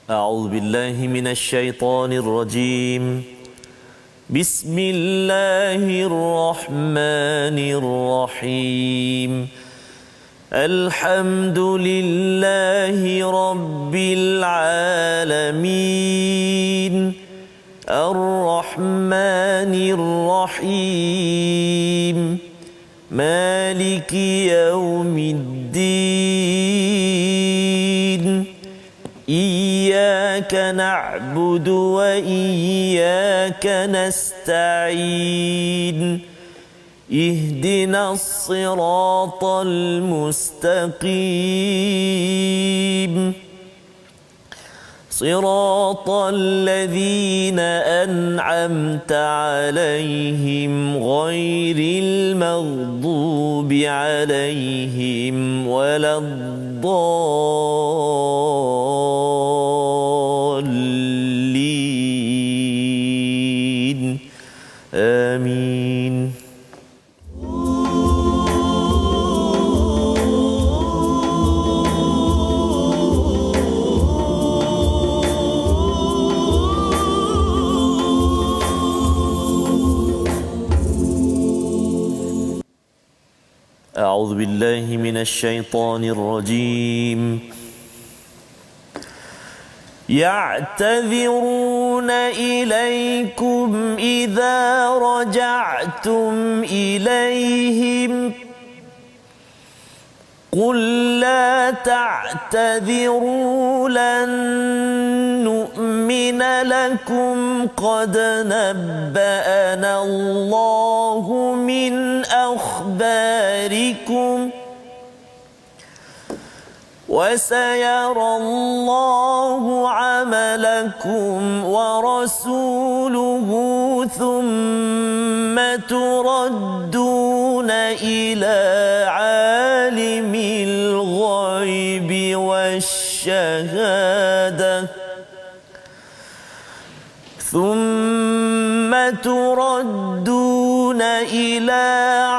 أعوذ بالله من الشيطان الرجيم. بسم الله الرحمن الرحيم. الحمد لله رب العالمين. الرحمن الرحيم. مالك يوم الدين. إياك نعبد وإياك نستعين. اهدنا الصراط المستقيم. صراط الذين أنعمت عليهم غير المغضوب عليهم ولا الضالين. آمين. أعوذ بالله من الشيطان الرجيم. يعتذرون إليكم إذا رجعتم إليهم قل لا تعتذروا لن نؤمن لكم قد نبأنا الله من أخباركم وسيرى الله عملكم ورسوله ثم تردون إلى عالم الغيب والشهادة ثم تردون إلى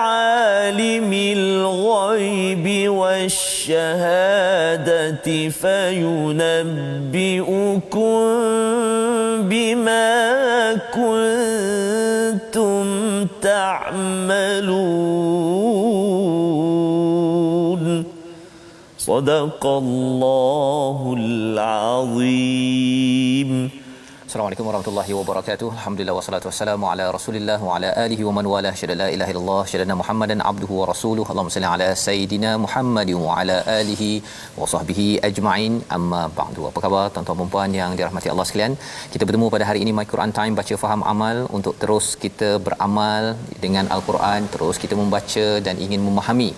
عالم الغيب والشهادة فينبئكم بما كنتم تعملون. صدق الله العظيم. Assalamualaikum warahmatullahi wabarakatuh. Alhamdulillah wassalatu wassalamu ala Rasulillah wa ala alihi wa man walah. Syada la ilaha illallah, syada Muhammadan abduhu wa rasuluhu. Allahumma salli ala sayidina Muhammad wa ala alihi wa sahbihi ajma'in. Amma ba'du. Apa khabar tuan-tuan dan puan yang dirahmati Allah sekalian? Kita bertemu pada hari ini My Quran Time, baca faham amal, untuk terus kita beramal dengan Al-Quran, terus kita membaca dan ingin memahami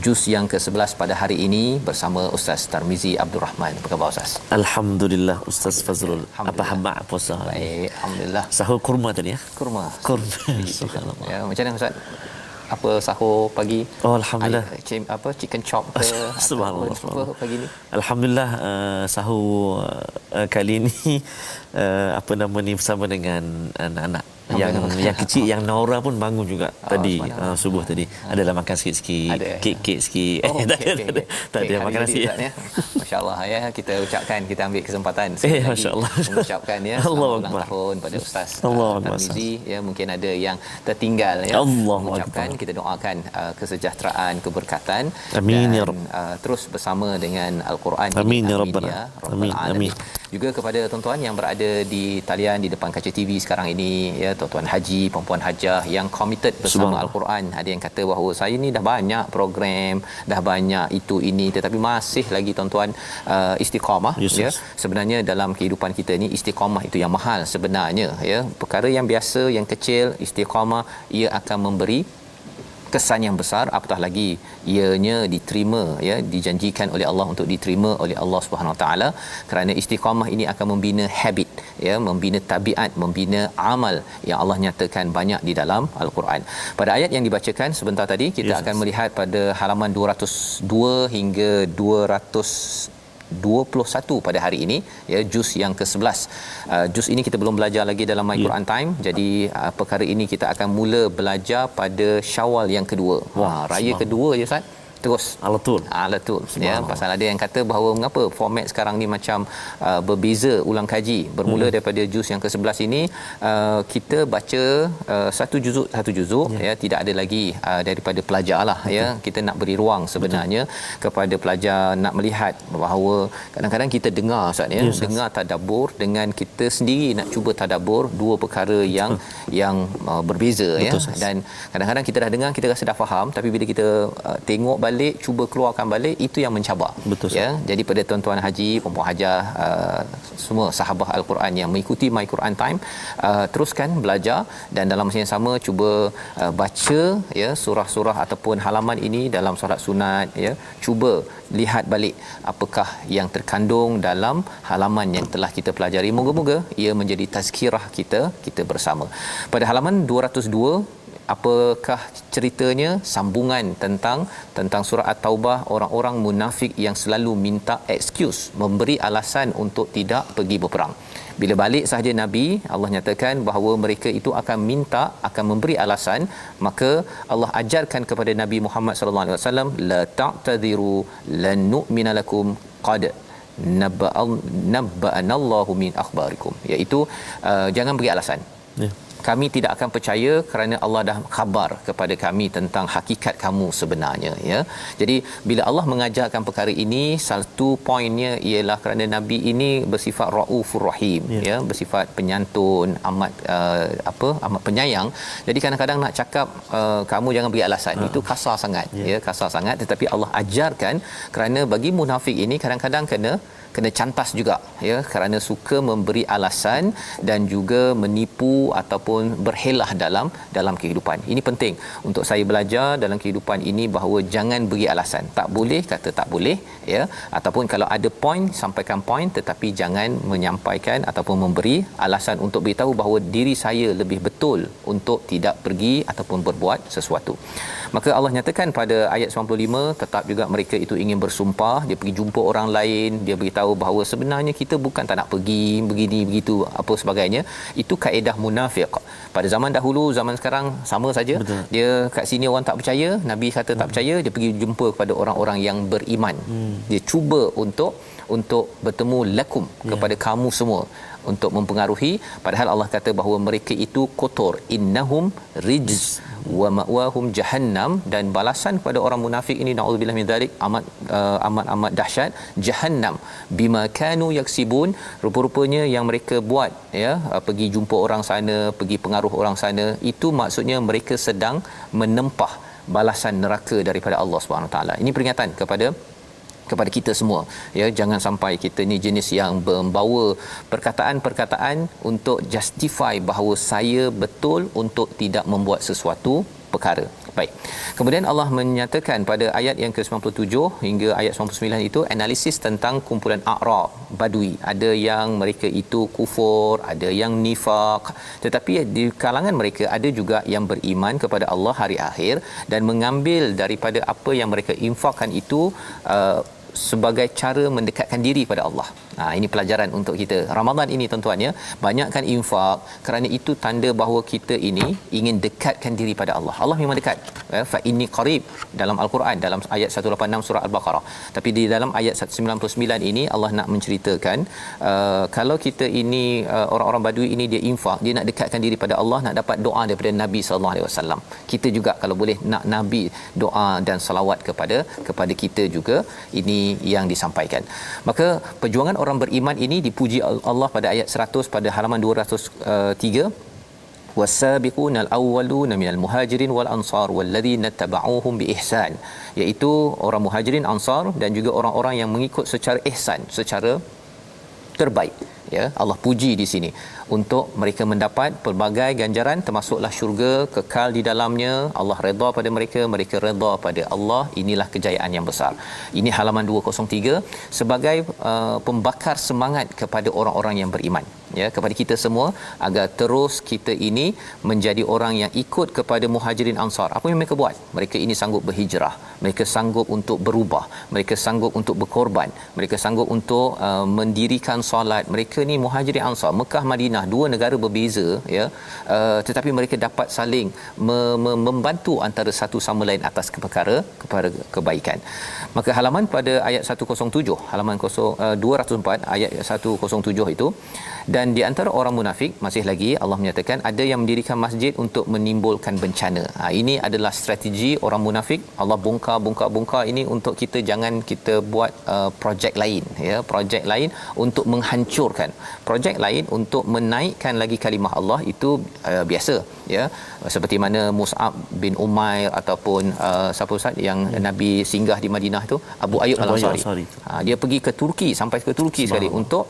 juz yang ke-11 pada hari ini bersama Ustaz Tarmizi Abdul Rahman. Apa khabar Ustaz? Alhamdulillah Ustaz Fazrul. Apa khabar puasa? Baik, alhamdulillah. Sahur kurma tadi ya? Kurma. Subhanallah. Ya, macam mana Ustaz? Apa sahur pagi? Oh, alhamdulillah. Chicken chop ke? Subhanallah. Apa pagi ni? Alhamdulillah, sahur kali ini apa nama ni, bersama dengan anak-anak yang kecil, yang Naura pun bangun juga tadi subuh tadi. Adalah makan sikit-sikit, kek sikit. Tak ada makan nasi. Masya-Allah ya, kita ucapkan, kita ambil kesempatan masya-Allah mengucapkan ya selamat ulang tahun pada Ustaz Tarmizi ya. Mungkin ada yang tertinggal ya. Mengucapkan, kita doakan kesejahteraan, keberkatan. Amin ya Rabb. Terus bersama dengan Al-Quran. Amin ya Rabbana. Amin. Juga kepada tuan-tuan yang berada di talian di depan kaca TV sekarang ini ya, tuan-tuan haji, puan-puan hajah yang committed bersama Al-Quran. Ada yang kata bahawa saya ni dah banyak program, dah banyak itu ini, tetapi masih lagi tuan-tuan istiqamah ya. Sebenarnya dalam kehidupan kita ni istiqamah itu yang mahal sebenarnya ya. Perkara yang biasa, yang kecil, istiqamah ia akan memberi kesan yang besar, apatah lagi ianya diterima ya, dijanjikan oleh Allah untuk diterima oleh Allah Subhanahu Wa Taala, kerana istiqamah ini akan membina habit ya, membina tabiat, membina amal yang Allah nyatakan banyak di dalam Al-Quran. Pada ayat yang dibacakan sebentar tadi, kita akan melihat pada halaman 202 hingga 221 pada hari ini ya, juz yang ke-11. Juz ini kita belum belajar lagi dalam My Quran Time. Jadi perkara ini kita akan mula belajar pada Syawal yang kedua. Raya kedua je Ustaz. terus Alatul. Betul ya, pasal ada yang kata bahawa mengapa format sekarang ni macam berbeza ulang kaji bermula daripada juz yang ke-11 ini, kita baca satu juzuk ya, tidak ada lagi daripada pelajar lah ya, kita nak beri ruang sebenarnya kepada pelajar nak melihat bahawa kadang-kadang kita dengar Ustaz ya, dengar tadabbur dengan kita sendiri nak cuba tadabbur, dua perkara yang berbeza. Betul, ya. Dan kadang-kadang kita dah dengar, kita rasa dah faham, tapi bila kita tengok balik, cuba keluarkan balik, itu yang mencabar. Betul, ya. Jadi pada tuan-tuan haji, puan-puan hajah, semua sahabat al-Quran yang mengikuti My Quran Time, teruskan belajar dan dalam masa yang sama cuba baca ya surah-surah ataupun halaman ini dalam solat sunat ya. Cuba lihat balik apakah yang terkandung dalam halaman yang telah kita pelajari. Moga-moga ia menjadi tazkirah kita bersama. Pada halaman 202, apakah ceritanya? Sambungan tentang surah At-Taubah, orang-orang munafik yang selalu minta excuse, memberi alasan untuk tidak pergi berperang. Bila balik sahaja Nabi, Allah nyatakan bahawa mereka itu akan memberi alasan. Maka Allah ajarkan kepada Nabi Muhammad sallallahu alaihi wasallam, la ta'tadiru lan nu'mina lakum qad nabba'anallahu min akhbarikum, iaitu jangan beri alasan. Kami tidak akan percaya kerana Allah dah khabar kepada kami tentang hakikat kamu sebenarnya ya. Jadi bila Allah mengajarkan perkara ini, satu poinnya ialah kerana Nabi ini bersifat raufur rahim ya, bersifat penyantun, amat penyayang. Jadi kadang-kadang nak cakap kamu jangan beri alasan, itu kasar sangat ya, kasar sangat. Tetapi Allah ajarkan kerana bagi munafik ini kadang-kadang kena cantas juga ya, kerana suka memberi alasan dan juga menipu ataupun berhelah dalam kehidupan. Ini penting untuk saya belajar dalam kehidupan ini bahawa jangan beri alasan. Tak boleh kata tak boleh ya, ataupun kalau ada point, sampaikan point, tetapi jangan menyampaikan ataupun memberi alasan untuk beritahu bahawa diri saya lebih betul untuk tidak pergi ataupun berbuat sesuatu. Maka Allah nyatakan pada ayat 95, tetap juga mereka itu ingin bersumpah, dia pergi jumpa orang lain, dia beritahu bahawa sebenarnya kita bukan tak nak pergi, begini begitu apa sebagainya. Itu kaedah munafik. Pada zaman dahulu, zaman sekarang sama saja. Betul. Dia kat sini orang tak percaya, Nabi kata tak percaya, dia pergi jumpa kepada orang-orang yang beriman. Dia cuba untuk bertemu lakum kepada kamu semua, untuk mempengaruhi, padahal Allah kata bahawa mereka itu kotor, innahum rijz wa ma'wahum jahannam. Dan balasan kepada orang munafik ini, naudzubillah min zalik, amat dahsyat, jahannam bima kanu yaksibun. Rupa-rupanya yang mereka buat ya, pergi jumpa orang sana, pergi pengaruh orang sana, itu maksudnya mereka sedang menempah balasan neraka daripada Allah Subhanahu taala. Ini peringatan kepada kita semua ya, jangan sampai kita ni jenis yang membawa perkataan-perkataan untuk justify bahawa saya betul untuk tidak membuat sesuatu perkara. Baik. Kemudian Allah menyatakan pada ayat yang ke-97 hingga ayat 99 itu analisis tentang kumpulan A'rab Badui. Ada yang mereka itu kufur, ada yang nifaq, tetapi di kalangan mereka ada juga yang beriman kepada Allah hari akhir dan mengambil daripada apa yang mereka infakkan itu sebagai cara mendekatkan diri pada Allah. Ini pelajaran untuk kita Ramadan ini tuan-tuan ya. Banyakkan infak kerana itu tanda bahawa kita ini ingin dekatkan diri pada Allah. Allah memang dekat. Fa inni qarib dalam Al-Quran, dalam ayat 186 surah Al-Baqarah. Tapi di dalam ayat 199 ini Allah nak menceritakan kalau kita ini orang-orang Badui ini dia infak, dia nak dekatkan diri pada Allah, nak dapat doa daripada Nabi sallallahu alaihi wasallam. Kita juga kalau boleh nak Nabi doa dan salawat kepada kita juga, ini yang disampaikan. Maka perjuangan orang beriman ini dipuji Allah pada ayat 100 pada halaman 203, wasabiqunal awwaluna minal muhajirin wal ansar walladzina tabauhum biihsan, iaitu orang muhajirin, ansar dan juga orang-orang yang mengikut secara ihsan, secara terbaik ya. Allah puji di sini untuk mereka mendapat pelbagai ganjaran, termasuklah syurga kekal di dalamnya. Allah redha pada mereka, mereka redha pada Allah. Inilah kejayaan yang besar. Ini halaman 203 sebagai pembakar semangat kepada orang-orang yang beriman ya, kepada kita semua, agar terus kita ini menjadi orang yang ikut kepada muhajirin ansar. Apa yang mereka buat? Mereka ini sanggup berhijrah, mereka sanggup untuk berubah, mereka sanggup untuk berkorban, mereka sanggup untuk mendirikan solat. Mereka ni muhajirin ansar, Mekah Madinah Madinah, dua negara berbeza, ya, tetapi mereka dapat saling membantu antara satu sama lain atas perkara kepada kebaikan. Maka halaman pada ayat 107, halaman 204 ayat 107 itu, dan di antara orang munafik masih lagi Allah menyatakan ada yang mendirikan masjid untuk menimbulkan bencana. Ini adalah strategi orang munafik. Allah bongkar ini untuk kita jangan kita buat projek lain, ya, projek lain untuk menghancurkan, projek lain untuk menaikkan lagi kalimah Allah, itu biasa, ya, seperti mana Mus'ab bin Umair ataupun siapa ustaz yang Nabi singgah di Madinah tu, Abu Ayyub Al-Ansari. Dia pergi ke Turki, sampai ke Turki sekali untuk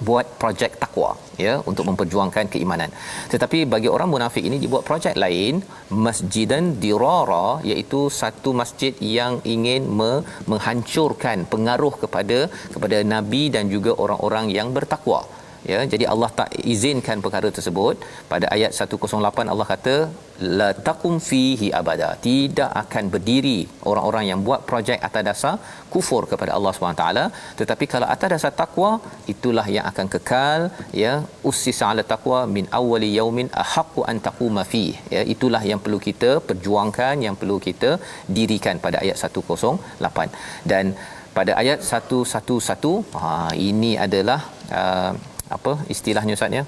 buat projek takwa, ya, untuk memperjuangkan keimanan. Tetapi bagi orang munafik ini dibuat projek lain, masjidan dirara, iaitu satu masjid yang ingin menghancurkan pengaruh kepada nabi dan juga orang-orang yang bertakwa. Ya, jadi Allah tak izinkan perkara tersebut. Pada ayat 108 Allah kata la taqum fihi abada, tidak akan berdiri orang-orang yang buat projek atas dasar kufur kepada Allah SWT. Tetapi kalau atas dasar takwa, itulah yang akan kekal, ya. Ussisa ala taqwa min awwali yaumin ahaqqu an taquma fi, ya, itulah yang perlu kita perjuangkan, yang perlu kita dirikan pada ayat 108. Dan pada ayat 111, ini adalah apa istilahnya ustaz, ya,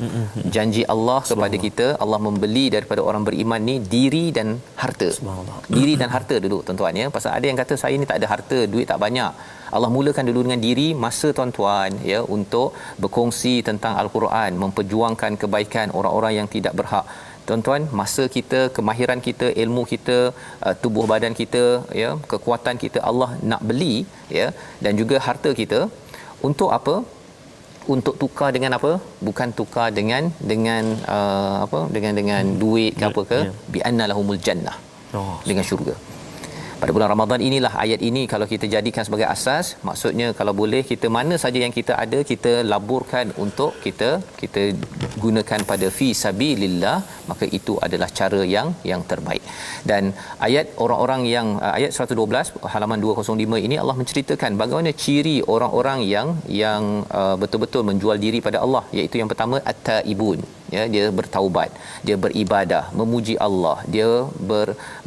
janji Allah kepada kita. Allah membeli daripada orang beriman ni diri dan harta. Diri dan harta dulu tuan-tuan, ya. Pasal ada yang kata saya ni tak ada harta, duit tak banyak. Allah mulakan dulu dengan diri, masa tuan-tuan, ya, untuk berkongsi tentang al-Quran, memperjuangkan kebaikan orang-orang yang tidak berhak. Tuan-tuan, masa kita, kemahiran kita, ilmu kita, tubuh badan kita, ya, kekuatan kita Allah nak beli, ya, dan juga harta kita. Untuk apa? Untuk tukar dengan apa? Bukan tukar dengan apa? Dengan duit ke apa ke? Bi anna lahumul jannah. Dengan syurga. Pada bulan Ramadan inilah ayat ini kalau kita jadikan sebagai asas, maksudnya kalau boleh kita mana saja yang kita ada kita laburkan untuk kita gunakan pada fi sabilillah, maka itu adalah cara yang terbaik. Dan ayat orang-orang yang ayat 112 halaman 205 ini Allah menceritakan bagaimana ciri orang-orang yang betul-betul menjual diri pada Allah, iaitu yang pertama at-taibun, ya, dia bertaubat, dia beribadah, memuji Allah, dia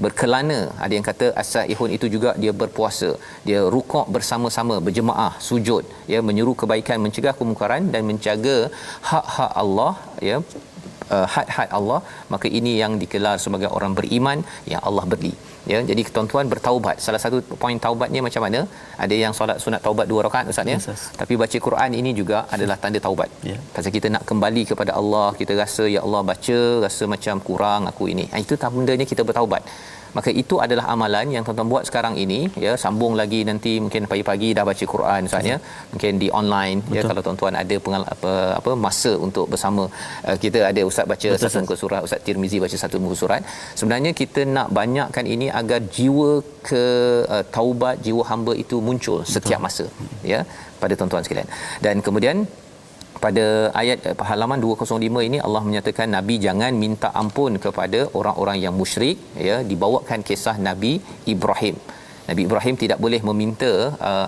berkelana. Ada yang kata as-saihun itu juga dia berpuasa, dia rukuk bersama-sama, berjemaah, sujud, ya, menyeru kebaikan, mencegah kemungkaran dan menjaga hak-hak Allah, ya, had-had Allah. Maka ini yang dikelar sebagai orang beriman yang Allah beri, ya. Jadi tuan-tuan bertaubat, salah satu poin taubatnya macam mana? Ada yang solat sunat taubat 2 rakaat ustaz, ya. Yes. Tapi baca Quran ini juga adalah tanda taubat. Pasal kita nak kembali kepada Allah, kita rasa ya Allah baca rasa macam kurang aku ini. Itu tandanya kita bertaubat. Maka itu adalah amalan yang tuan-tuan buat sekarang ini, ya. Sambung lagi nanti mungkin pagi-pagi dah baca Quran ustaz, ya. Mungkin di online. Betul. Ya, kalau tuan-tuan ada apa masa untuk bersama, kita ada ustaz baca satu muka surat, ustaz Tirmizi baca satu muka surat. Sebenarnya kita nak banyakkan ini agar jiwa taubat, jiwa hamba itu muncul setiap masa, ya, pada tuan-tuan sekalian. Dan kemudian pada ayat halaman 205 ini Allah menyatakan Nabi jangan minta ampun kepada orang-orang yang musyrik, ya. Dibawakan kisah Nabi Ibrahim. Nabi Ibrahim tidak boleh meminta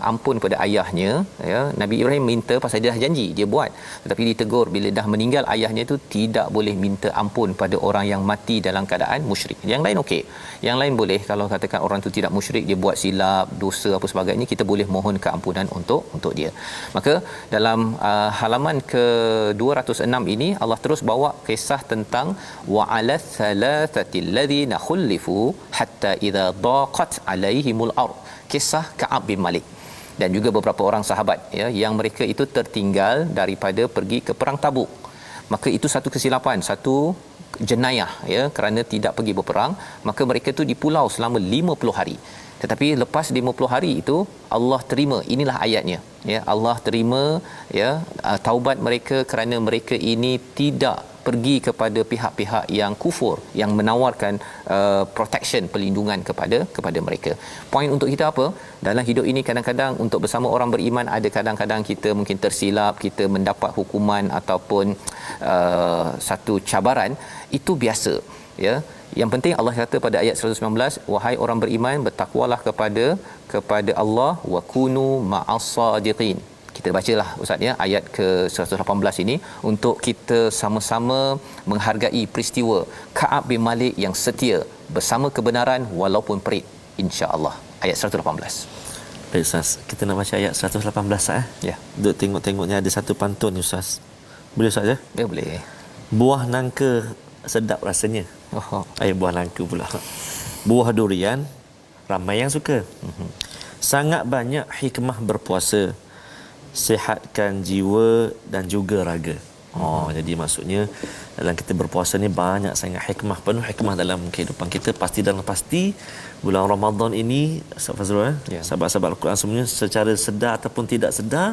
ampun pada ayahnya, ya. Nabi Ibrahim minta pasal dia dah janji, dia buat. Tetapi ditegur bila dah meninggal ayahnya itu tidak boleh minta ampun pada orang yang mati dalam keadaan musyrik. Yang lain okey. Yang lain boleh, kalau katakan orang tu tidak musyrik, dia buat silap, dosa apa sebagainya, kita boleh mohon keampunan untuk dia. Maka dalam halaman ke 206 ini Allah terus bawa kisah tentang wa 'ala thalathatil ladzina khulifu hatta idza daqat 'alaihimul ard, kisah Ka'ab bin Malik dan juga beberapa orang sahabat, ya, yang mereka itu tertinggal daripada pergi ke perang Tabuk. Maka itu satu kesilapan, satu jenayah, ya, kerana tidak pergi berperang. Maka mereka itu di pulau selama 50 hari. Tetapi lepas 50 hari itu Allah terima, inilah ayatnya, ya, Allah terima, ya, taubat mereka kerana mereka ini tidak pergi kepada pihak-pihak yang kufur yang menawarkan protection, perlindungan kepada mereka. Poin untuk kita apa? Dalam hidup ini kadang-kadang untuk bersama orang beriman ada kadang-kadang kita mungkin tersilap, kita mendapat hukuman ataupun satu cabaran, itu biasa, ya. Yang penting Allah kata pada ayat 119, wahai orang beriman, bertakwalah kepada Allah, wa kunu ma'as sadiqin. kita bacalah Ustaz ya ayat ke 118 ini untuk kita sama-sama menghargai peristiwa Ka'ab bin Malik yang setia bersama kebenaran walaupun perit, insya-Allah. Ayat 118. Baik Ustaz, kita nak baca ayat 118 Ustaz. Ya. Duk tengok-tengoknya ada satu pantun ni Ustaz. Boleh Ustaz ya? Ya boleh. Buah nangka sedap rasanya. Oh. Buah nangka pula. Buah durian ramai yang suka. Sangat banyak hikmah berpuasa. Sihatkan jiwa dan juga raga. Jadi maksudnya dalam kita berpuasa ni banyak sangat hikmah, penuh hikmah dalam kehidupan kita. Pasti bulan Ramadan ini sahabat-sahabat Al-Quran semuanya secara sedar ataupun tidak sedar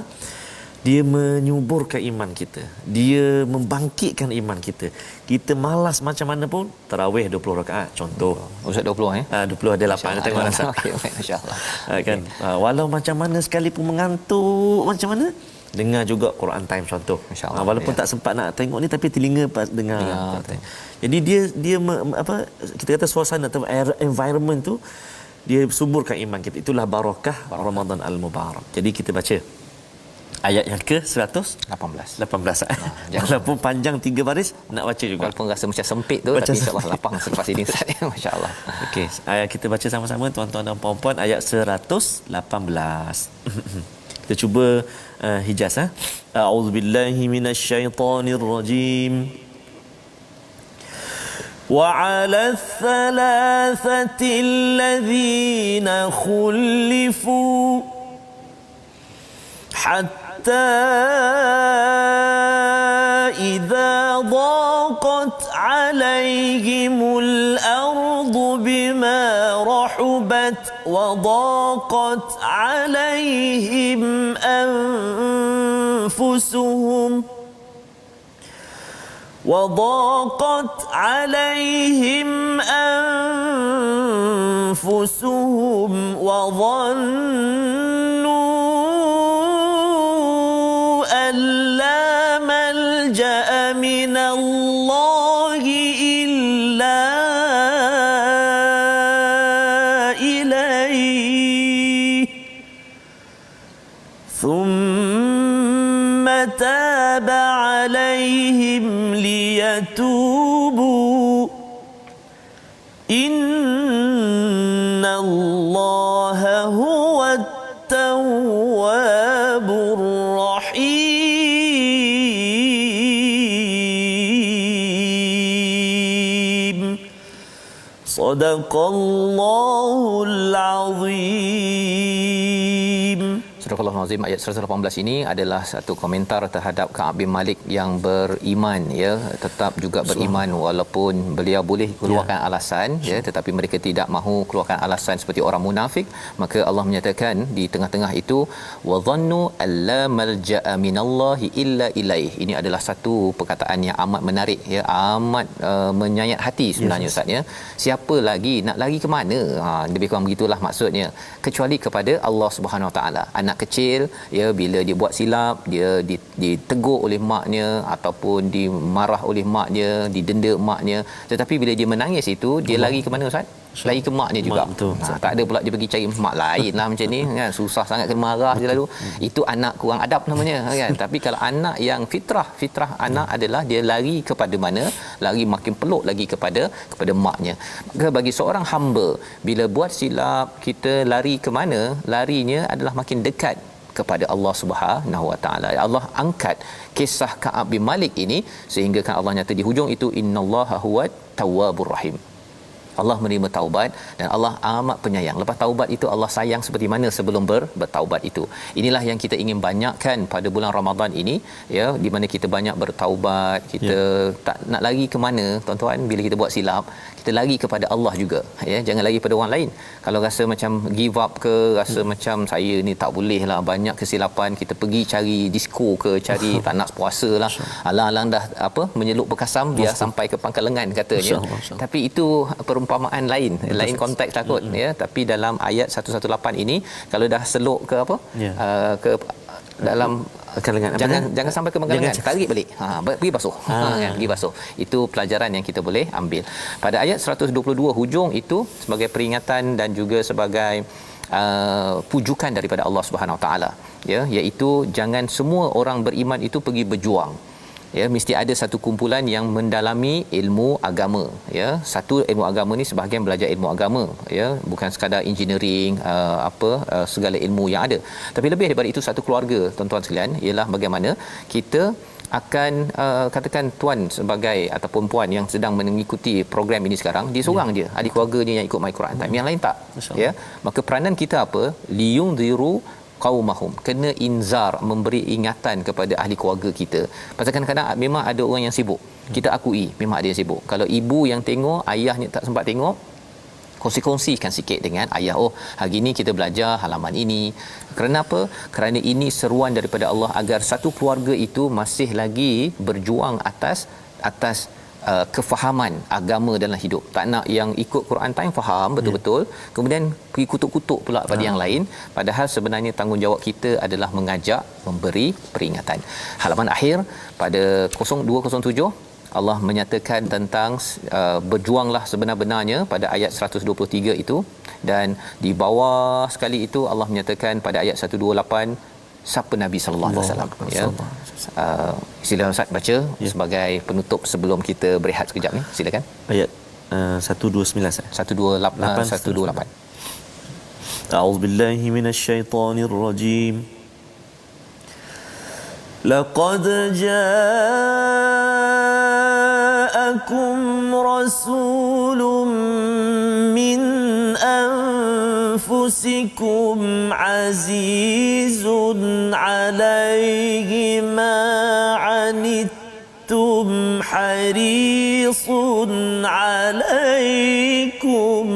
dia menyuburkan iman kita. Dia membangkitkan iman kita. Kita malas macam mana pun tarawih 20 rakaat contoh. Ustaz 20 20 ada 8 tengok rasa. Okey, masya-Allah. Kan walau macam mana sekalipun mengantuk macam mana dengar juga Quran time contoh. Walaupun tak sempat nak tengok ni tapi telinga dengar. Jadi dia kita kata suasana atau environment tu dia suburkan iman kita. Itulah barakah Ramadan al-Mubarak. Jadi kita baca ayat yang ke 118. Walaupun panjang 3 baris nak baca juga. Walaupun rasa macam sempit tu tapi insya-Allah lapang selepas ini Ustaz. Masya-Allah. Okey, ayat kita baca sama-sama tuan-tuan dan puan-puan ayat 118. Kita cuba hijaz A'udzubillahi minasyaitonirrajim. وعلى الثلاثة الذين خلفوا حتى إذا ضاقت عليهم الأرض بما رحبت وضاقت عليهم أنفسهم وظنوا أن لا ملجأ من الله إلا إليه ثم تاب عليهم ليتوبوا إن الله هو التواب الرحيم صدق الله العظيم. Surah Al-Azim ayat 118 ini adalah satu komentar terhadap Ka'ab bin Malik yang beriman ya, tetap juga beriman walaupun beliau boleh keluarkan alasan ya, tetapi mereka tidak mahu keluarkan alasan seperti orang munafik. Maka Allah menyatakan di tengah-tengah itu wa dhannu alla malja'a minallahi illa ilaih. Ini adalah satu perkataan yang amat menarik ya, amat menyayat hati sebenarnya Ustaz ya. Siapa lagi nak lari ke mana? Lebih kurang begitulah maksudnya, kecuali kepada Allah Subhanahu Wa Taala. Anak kecil ya, bila dia buat silap, dia ditegur oleh maknya ataupun dimarah oleh maknya, didenda maknya, tetapi bila dia menangis itu dia lari ke mana Ustaz? Lari ke maknya juga. Tak ada pula dia pergi cari mak lain lah macam ni kan, susah sangat kena marah dia lalu. Itu anak kurang adab namanya kan. Tapi kalau anak yang fitrah anak adalah dia lari kepada mana? Lari makin peluk lagi kepada maknya. Maka bagi seorang hamba bila buat silap, kita lari ke mana? Larinya adalah makin dekat kepada Allah Subhanahu Wa Taala. Allah angkat kisah Ka'ab bin Malik ini sehingga kan Allah nyata di hujung itu innallaha huwat tawwabur rahim. Allah menerima taubat dan Allah amat penyayang. Lepas taubat itu Allah sayang seperti mana sebelum bertaubat itu. Inilah yang kita ingin banyakkan pada bulan Ramadan ini ya, di mana kita banyak bertaubat, kita tak nak lari ke mana tuan-tuan bila kita buat silap, kita lari kepada Allah juga ya, jangan lari pada orang lain. Kalau rasa macam give up ke, rasa macam saya ni tak boleh lah, banyak kesilapan, kita pergi cari disko ke, cari tak nak puasa lah, alang-alang dah menyelup berkasam biar sampai ke pangkal lengan katanya. Tapi itu perumpamaan lain konteks takut ya. Tapi dalam ayat 118 ini kalau dah seluk ke ke dalam jangan sampai ke lengan, tarik balik pergi basuh kan, pergi basuh. Itu pelajaran yang kita boleh ambil pada ayat 122 hujung itu sebagai peringatan dan juga sebagai pujukan daripada Allah Subhanahu Wa Taala, ya, iaitu jangan semua orang beriman itu pergi berjuang, ya, mesti ada satu kumpulan yang mendalami ilmu agama, ya. Satu, ilmu agama ni sebahagian belajar ilmu agama, ya, bukan sekadar engineering, segala ilmu yang ada, tapi lebih daripada itu satu keluarga, tuan-tuan sekalian, ialah bagaimana kita akan katakan tuan sebagai ataupun puan yang sedang mengikuti program ini sekarang, dia seorang je ahli keluarganya yang ikut My Quran Time, yang lain tak, ya. Maka peranan kita apa? Liyunziru qaumahum, kena inzar, memberi ingatan kepada ahli keluarga kita. Pasal kadang-kadang memang ada orang yang sibuk, kita akui memang ada yang sibuk. Kalau ibu yang tengok, ayahnya tak sempat tengok, kongsi-kongsikan sikit dengan ayah, oh hari ini kita belajar halaman ini. Kerana apa? Kerana ini seruan daripada Allah agar satu keluarga itu masih lagi berjuang atas kefahaman agama dalam hidup. Tak nak yang ikut Quran Time faham betul-betul, kemudian pergi kutuk-kutuk pula pada yang lain, padahal sebenarnya tanggungjawab kita adalah mengajak, memberi peringatan. Halaman akhir pada 0207 Allah menyatakan tentang berjuanglah sebenar-benarnya pada ayat 123 itu, dan di bawah sekali itu Allah menyatakan pada ayat 128 siapa Nabi sallallahu alaihi wasallam, ya. Sila Ustaz baca sebagai penutup sebelum kita berehat sekejap ni, silakan. Ayat 129 128. A'udzubillahi minasyaitonir rajim. Laqad ja'akum rasulun min anfusikum azizun 'alaihi ma 'anittum harisun 'alaikum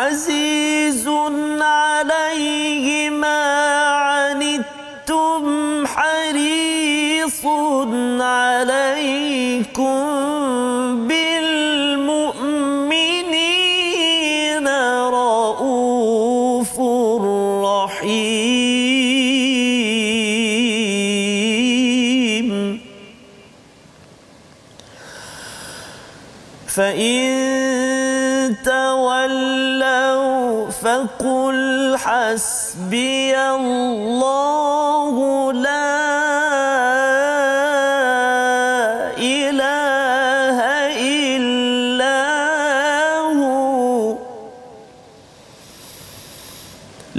azizun 'alaihi ma 'anittum harisun 'alaikum bil mu'minina raufur rahim. Fa in tawallaw faqul hasbiyallahu la ilaha illa hu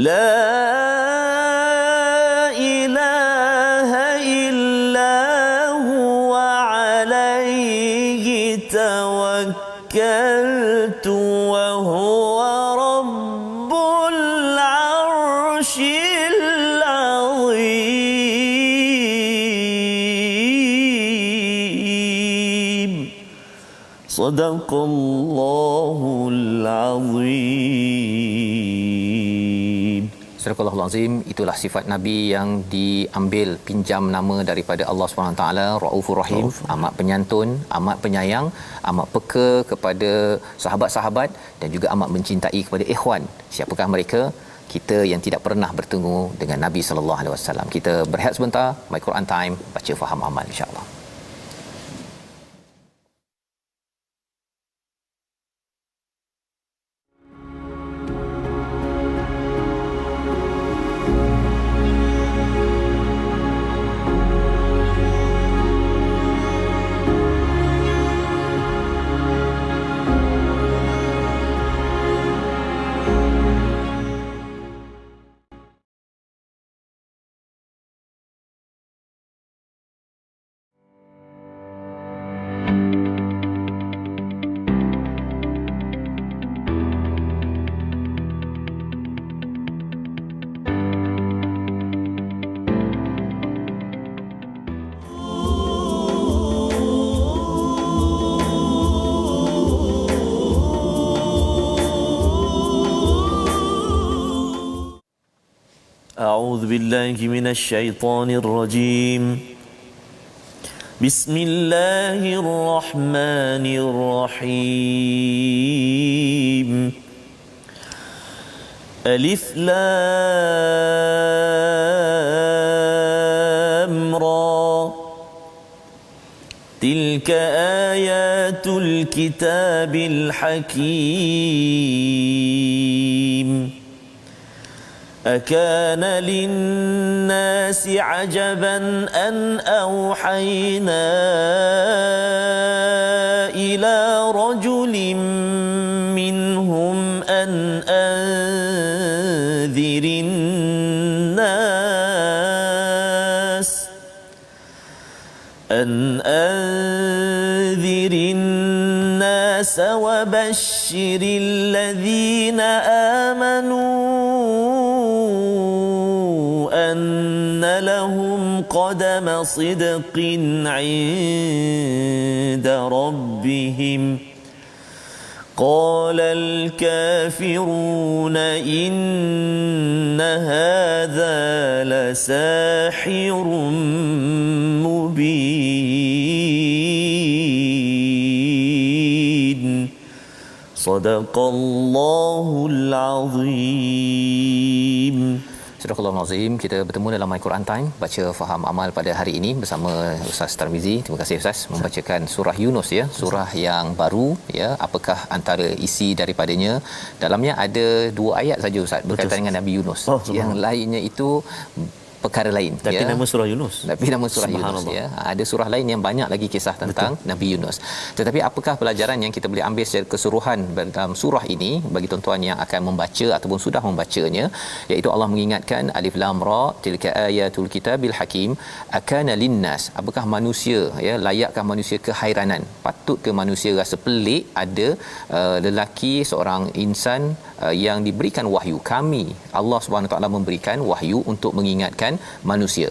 la ilaha illa huwa alayhi tawakkaltu wa huwa rabbul arshil azim. Sadaqallahul azim. Sadaqallahul azim. Itulah sifat Nabi yang diambil pinjam nama daripada Allah SWT, Raufur Rahim, amat penyantun, amat penyayang, amat peka kepada sahabat-sahabat, dan juga amat mencintai kepada ikhwan. Siapakah mereka? Kita yang tidak pernah bertemu dengan Nabi sallallahu alaihi wasallam. Kita berehat sebentar, My Quran Time, baca faham amal insya-Allah. أعوذ بالله من الشيطان الرجيم. بسم الله الرحمن الرحيم. ألف لام را تلك آيات الكتاب الحكيم أكان للناس عجبا أن أوحينا إلى رجل منهم أن أنذر الناس وبشر الذين آمنوا أن لهم قدم صدق عند ربهم قال الكافرون إن هذا لساحر مبين صدق الله العظيم. Surah Al-Azim, kita bertemu dalam My Quran Time, baca faham amal pada hari ini bersama Ustaz Tarmizi. Terima kasih Ustaz membacakan surah Yunus ya, surah yang baru ya. Apakah antara isi daripadanya? Dalamnya ada 2 ayat saja Ustaz berkaitan dengan Nabi Yunus. Yang lainnya itu perkara lain. Tapi nama surah Yunus. Tapi nama surah Yunus ya. Ada surah lain yang banyak lagi kisah tentang Nabi Yunus. Tetapi apakah pelajaran yang kita boleh ambil secara keseluruhan dalam surah ini bagi tuan-tuan yang akan membaca ataupun sudah membacanya, iaitu Allah mengingatkan alif lam ra tilka ayatul kitabil hakim akana linnas. Apakah manusia ya, layakkah manusia kehairanan? Patut ke manusia rasa pelik ada lelaki seorang insan yang diberikan wahyu? Kami Allah Subhanahu Wa Taala memberikan wahyu untuk mengingatkan manusia.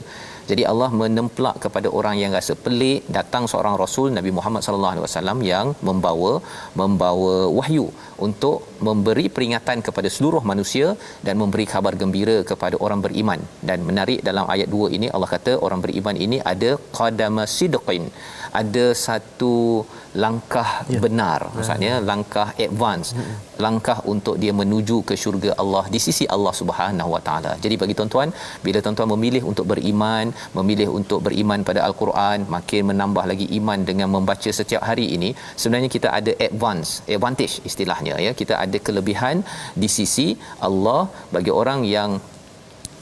Jadi Allah menemplak kepada orang yang rasa pelik, datang seorang rasul Nabi Muhammad sallallahu alaihi wasallam yang membawa wahyu untuk memberi peringatan kepada seluruh manusia dan memberi khabar gembira kepada orang beriman. Dan menarik dalam ayat 2 ini Allah kata orang beriman ini ada qadama sidqin, ada satu langkah benar, maksudnya langkah advance, langkah untuk dia menuju ke syurga Allah di sisi Allah Subhanahu Wa Taala. Jadi bagi tuan-tuan, bila tuan-tuan memilih untuk beriman, memilih untuk beriman pada Al-Quran, makin menambah lagi iman dengan membaca setiap hari ini, sebenarnya kita ada advantage istilahnya ya, kita ada kelebihan di sisi Allah. Bagi orang yang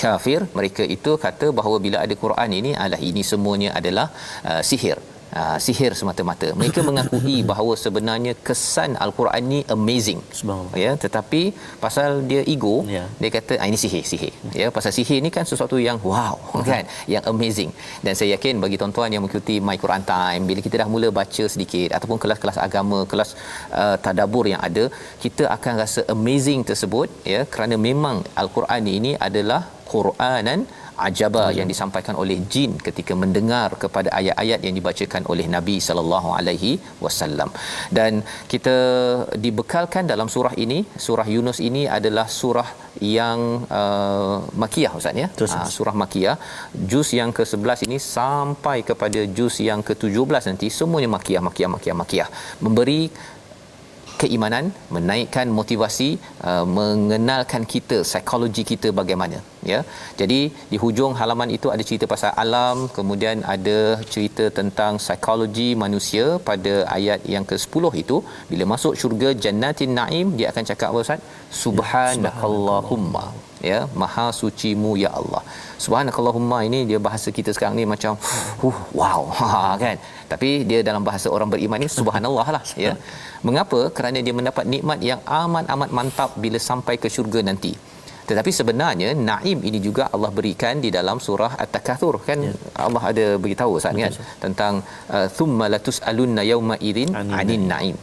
kafir, mereka itu kata bahawa bila ada Quran ini adalah ini semuanya adalah sihir. Sihir semata-mata. Mereka mengakui bahawa sebenarnya kesan Al-Quran ni amazing. Ya, tetapi pasal dia ego, dia kata ini sihir. Ya, pasal sihir ni kan sesuatu yang wow, kan, yang amazing. Dan saya yakin bagi tuan-tuan yang mengikuti My Quran Time, bila kita dah mula baca sedikit ataupun kelas-kelas agama, kelas tadabbur yang ada, kita akan rasa amazing tersebut ya, kerana memang Al-Quran ini adalah Quranan ajaba yang disampaikan oleh jin ketika mendengar kepada ayat-ayat yang dibacakan oleh Nabi sallallahu alaihi wasallam. Dan kita dibekalkan dalam surah ini, surah Yunus ini adalah surah yang makiyah Ustaz ya. Surah makiyah, juz yang ke-11 ini sampai kepada juz yang ke-17 nanti semuanya makiyah, memberi keimanan, menaikkan motivasi, mengenalkan kita psikologi kita bagaimana ya. Jadi di hujung halaman itu ada cerita pasal alam, kemudian ada cerita tentang psikologi manusia pada ayat yang ke-10 itu. Bila masuk syurga jannatin naim, dia akan cakap apa Ustaz? Subhanakallahumma ya, maha sucimu ya Allah. Subhanakallahumma ini dia bahasa kita sekarang ni macam wow kan, tapi dia dalam bahasa orang beriman ni subhanallah lah ya. Mengapa? Kerana dia mendapat nikmat yang amat mantap bila sampai ke syurga nanti. Tetapi sebenarnya naim ini juga Allah berikan di dalam surah At-Takatsur kan. Allah ada beritahu Ustaz kan tentang thumma latus'alunna yauma idzin 'anin naim.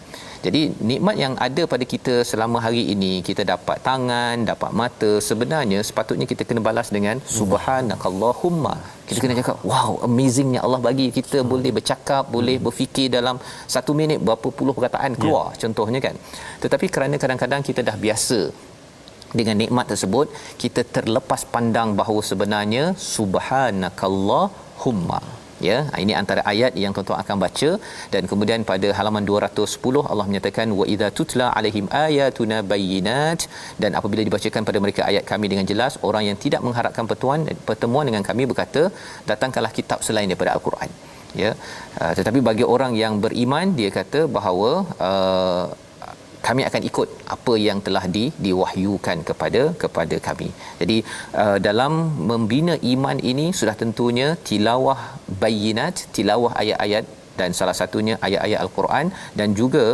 Jadi nikmat yang ada pada kita selama hari ini, kita dapat tangan, dapat mata, sebenarnya sepatutnya kita kena balas dengan subhanakallahumma. Kita kena cakap wow, amazingnya Allah bagi kita boleh bercakap, boleh berfikir dalam 1 minit berapa puluh perkataan keluar contohnya kan. Tetapi kerana kadang-kadang kita dah biasa dengan nikmat tersebut, kita terlepas pandang bahawa sebenarnya subhanakallahumma ya. Ini antara ayat yang tuan-tuan akan baca. Dan kemudian pada halaman 210 Allah menyatakan wa idza tutla alaihim ayatuna bayyinat, dan apabila dibacakan pada mereka ayat kami dengan jelas, orang yang tidak mengharapkan pertemuan dengan kami berkata, datangkanlah kitab selain daripada Al-Quran. ya. Tetapi bagi orang yang beriman, dia kata bahawa kami akan ikut apa yang telah diwahyukan kepada kami. Jadi dalam membina iman ini sudah tentunya tilawah bayyinat, tilawah ayat-ayat, dan salah satunya ayat-ayat Al-Quran, dan juga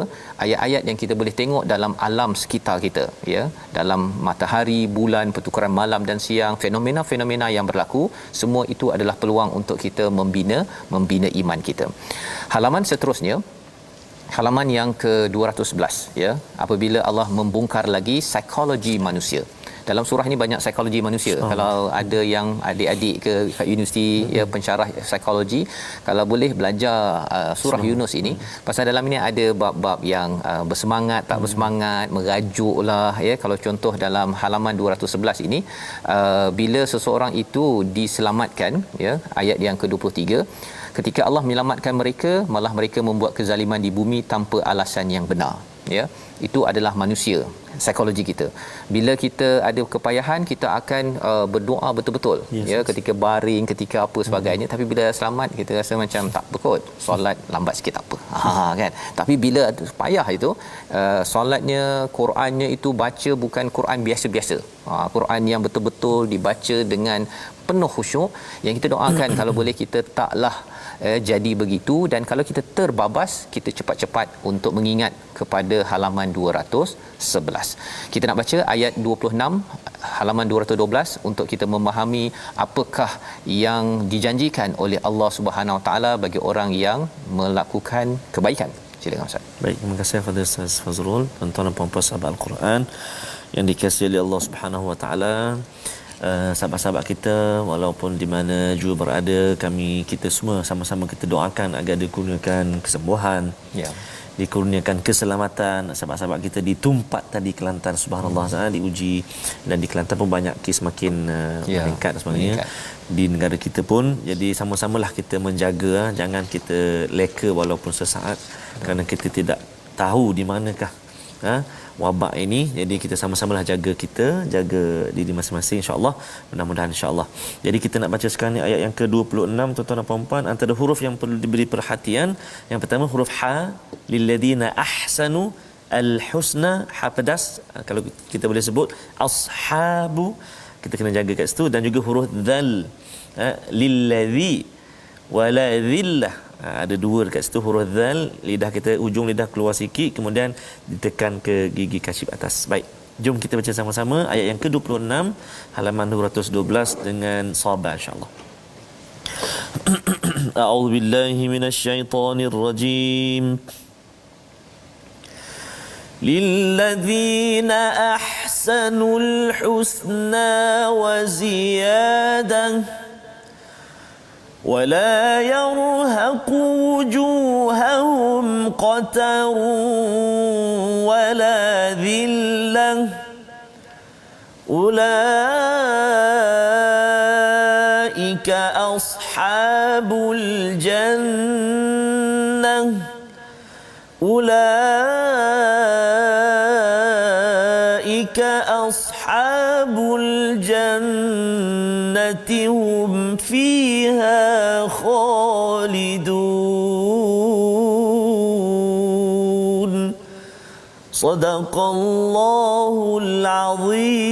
ayat-ayat yang kita boleh tengok dalam alam sekitar kita, ya, dalam matahari, bulan, pertukaran malam dan siang, fenomena-fenomena yang berlaku, semua itu adalah peluang untuk kita membina iman kita. Halaman seterusnya, halaman yang ke-211, ya, apabila Allah membongkar lagi psikologi manusia. Dalam surah ini banyak psikologi manusia. Kalau ada yang adik-adik ke kat universiti, ya, pensyarah psikologi, kalau boleh belajar surah Yunus ini, pasal dalam ini ada bab-bab yang bersemangat, tak bersemangat, merajuklah, ya. Kalau contoh dalam halaman 211 ini, bila seseorang itu diselamatkan, ya, ayat yang ke-23, ketika Allah menyelamatkan mereka, malah mereka membuat kezaliman di bumi tanpa alasan yang benar, ya. Itu adalah manusia, psikologi kita. Bila kita ada kepayahan, kita akan berdoa betul-betul, ya, ketika baring, ketika apa sebagainya. Tapi bila selamat, kita rasa macam tak apa kot, solat lambat sikit tak apa, kan. Tapi bila payah itu, solatnya, Qurannya itu baca bukan Quran biasa-biasa, Quran yang betul-betul dibaca dengan penuh khusyuk. Yang kita doakan kalau boleh kita taklah jadi begitu, dan kalau kita terbabas, kita cepat-cepat untuk mengingat kepada halaman 211. Kita nak baca ayat 26 halaman 212 untuk kita memahami apakah yang dijanjikan oleh Allah Subhanahu Wa Taala bagi orang yang melakukan kebaikan. Silakan Ustaz. Baik, terima kasih kepada Ustaz Fazrul, tuan-tuan dan puan-puan sahabat Al-Quran yang dikasihi oleh Allah Subhanahu Wa Taala. Sahabat-sahabat kita walaupun di mana juga berada, kita semua sama-sama kita doakan agar dikurniakan kesembuhan, dikurniakan keselamatan. Sahabat-sahabat kita di Tumpat tadi, Kelantan, subhanallah, diuji, dan di Kelantan pun banyak kes makin meningkat dan sebagainya. Di negara kita pun, jadi sama-samalah kita menjaga, jangan kita leka walaupun sesaat, kerana kita tidak tahu di manakah wabak ini. Jadi kita sama-samalah jaga diri masing-masing, insya-Allah. Mudah-mudahan insya-Allah. Jadi kita nak baca sekarang ni ayat yang ke-26, tuan-tuan dan puan-puan. Antara huruf yang perlu diberi perhatian, yang pertama huruf ha, lilladina ahsanu al-husna, ha pedas, kalau kita boleh sebut ashabu, kita kena jaga kat situ. Dan juga huruf dzal, lilladzi wala dhillah, ada dua dekat situ, huruf dzal, lidah kita, ujung lidah keluar sikit, kemudian ditekan ke gigi kasip atas. Baik, jom kita baca sama-sama ayat yang ke-26 halaman 212 dengan sabar, insya-Allah. A'udzu billahi minasyaitonir rajim. Lilladzina ahsanul husna wa ziyadah ولا يرهق وجوههم قتر ولا ذلة أولئك أصحاب الجنة أولئك أصحاب الجنة هم فيها خالدون صدق الله العظيم.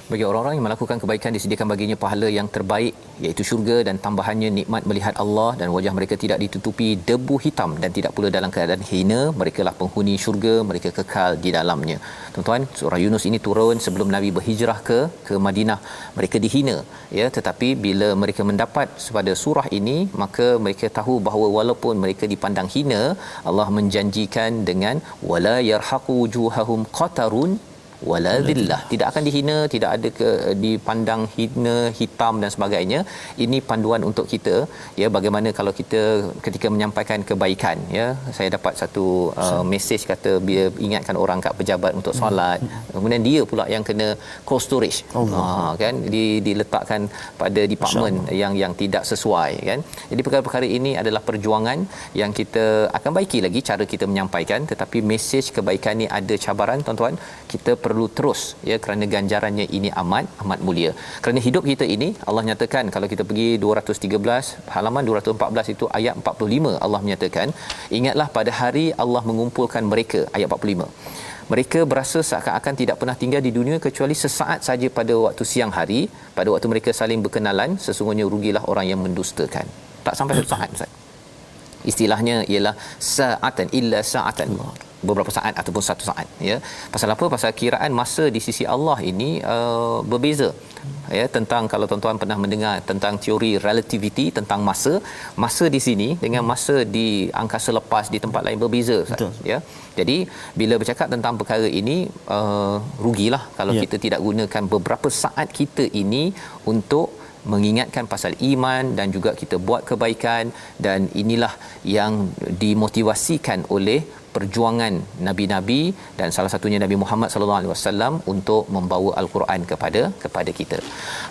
Bagi orang-orang yang melakukan kebaikan, disediakan baginya pahala yang terbaik, iaitu syurga, dan tambahannya nikmat melihat Allah, dan wajah mereka tidak ditutupi debu hitam, dan tidak pula dalam keadaan hina. Merekalah penghuni syurga, mereka kekal di dalamnya. Tuan-tuan, surah Yunus ini turun sebelum Nabi berhijrah ke Madinah. Mereka dihina, ya, tetapi bila mereka mendapat pada surah ini, maka mereka tahu bahawa walaupun mereka dipandang hina, Allah menjanjikan dengan wala yarhaqu wujuhahum qatarun wala dhillah, tidak akan dihina, tidak ada dipandang hina, hitam dan sebagainya. Ini panduan untuk kita, ya, bagaimana kalau kita ketika menyampaikan kebaikan, ya. Saya dapat satu mesej kata dia ingatkan orang kat pejabat untuk solat, kemudian dia pula yang kena cold storage, kan, diletakkan pada department yang tidak sesuai, kan. Jadi perkara-perkara ini adalah perjuangan yang kita akan baiki lagi cara kita menyampaikan, tetapi mesej kebaikan ni ada cabaran, tuan-tuan. Kita perlu terus ya, kerana ganjarannya ini amat mulia. Kerana hidup kita ini Allah nyatakan, kalau kita pergi 213 halaman 214 itu ayat 45, Allah menyatakan, ingatlah pada hari Allah mengumpulkan mereka, ayat 45. Mereka berasa seakan-akan tidak pernah tinggal di dunia kecuali sesaat saja pada waktu siang hari, pada waktu mereka saling berkenalan, sesungguhnya rugilah orang yang mendustakan. Tak sampai satu saat, Ustaz. Istilahnya ialah sa'atan illa sa'atan, beberapa saat ataupun satu saat, ya. Pasal apa? Pasal kiraan masa di sisi Allah ini berbeza, ya. Tentang, kalau tuan-tuan pernah mendengar tentang teori relativity tentang masa di sini dengan masa di angkasa lepas di tempat lain berbeza, ya. Jadi bila bercakap tentang perkara ini, rugilah kalau kita tidak gunakan beberapa saat kita ini untuk mengingatkan pasal iman dan juga kita buat kebaikan, dan inilah yang dimotivasikan oleh perjuangan nabi-nabi dan salah satunya Nabi Muhammad sallallahu alaihi wasallam untuk membawa al-Quran kepada kita.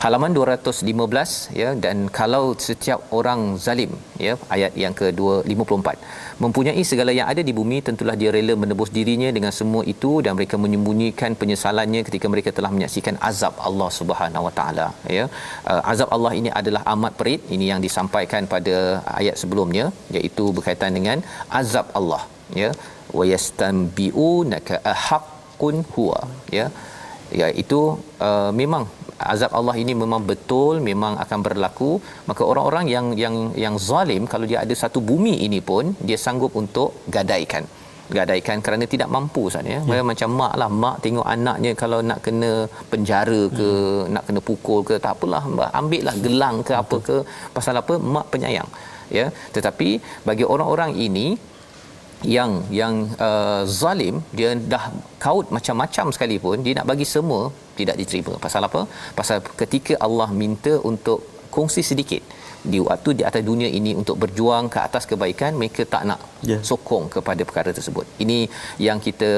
Halaman 215, ya, dan kalau setiap orang zalim, ya, ayat yang ke-54, mempunyai segala yang ada di bumi, tentulah dia rela menebus dirinya dengan semua itu, dan mereka menyembunyikan penyesalannya ketika mereka telah menyaksikan azab Allah Subhanahu wa taala, ya. Azab Allah ini adalah amat perit. Ini yang disampaikan pada ayat sebelumnya, iaitu berkaitan dengan azab Allah, ya. Wa yastanbi'unaka ahaqqun huwa, ya. Iaitu memang azab Allah ini memang betul, memang akan berlaku. Maka orang-orang yang zalim, kalau dia ada satu bumi ini pun dia sanggup untuk gadaikan kerana tidak mampu, Ustaz, ya. Macam mak lah, mak tengok anaknya kalau nak kena penjara ke, nak kena pukul ke, tak apalah, ambil lah gelang ke, apa ke, pasal apa? Mak penyayang, ya. Tetapi bagi orang-orang ini yang zalim, dia dah kaut macam-macam sekalipun, dia nak bagi semua, tidak diterima. Pasal apa? Pasal ketika Allah minta untuk kongsi sedikit di waktu di atas dunia ini untuk berjuang ke atas kebaikan, mereka tak nak sokong kepada perkara tersebut. Ini yang kita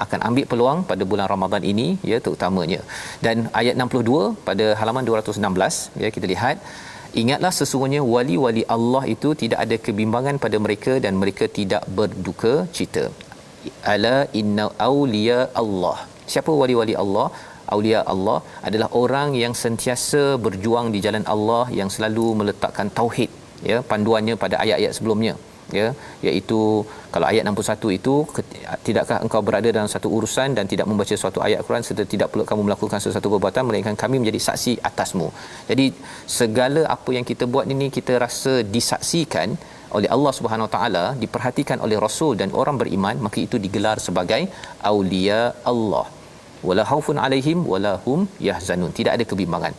akan ambil peluang pada bulan Ramadan ini, ya, terutamanya. Dan ayat 62 pada halaman 216, ya, kita lihat, ingatlah sesungguhnya wali-wali Allah itu tidak ada kebimbangan pada mereka dan mereka tidak berduka cita. Ala inna awliya Allah. Siapa wali-wali Allah? Aulia Allah adalah orang yang sentiasa berjuang di jalan Allah, yang selalu meletakkan tauhid, ya, panduannya pada ayat-ayat sebelumnya, ya, iaitu kalau ayat 61 itu, tidakkah engkau berada dalam satu urusan dan tidak membaca suatu ayat Quran serta tidak perlu kamu melakukan sesuatu perbuatan melainkan kami menjadi saksi atasmu. Jadi segala apa yang kita buat ini kita rasa disaksikan oleh Allah Subhanahu Wa Taala, diperhatikan oleh Rasul dan orang beriman, maka itu digelar sebagai aulia Allah. Wala khaufun alaihim wala hum yahzanun, tidak ada kebimbangan.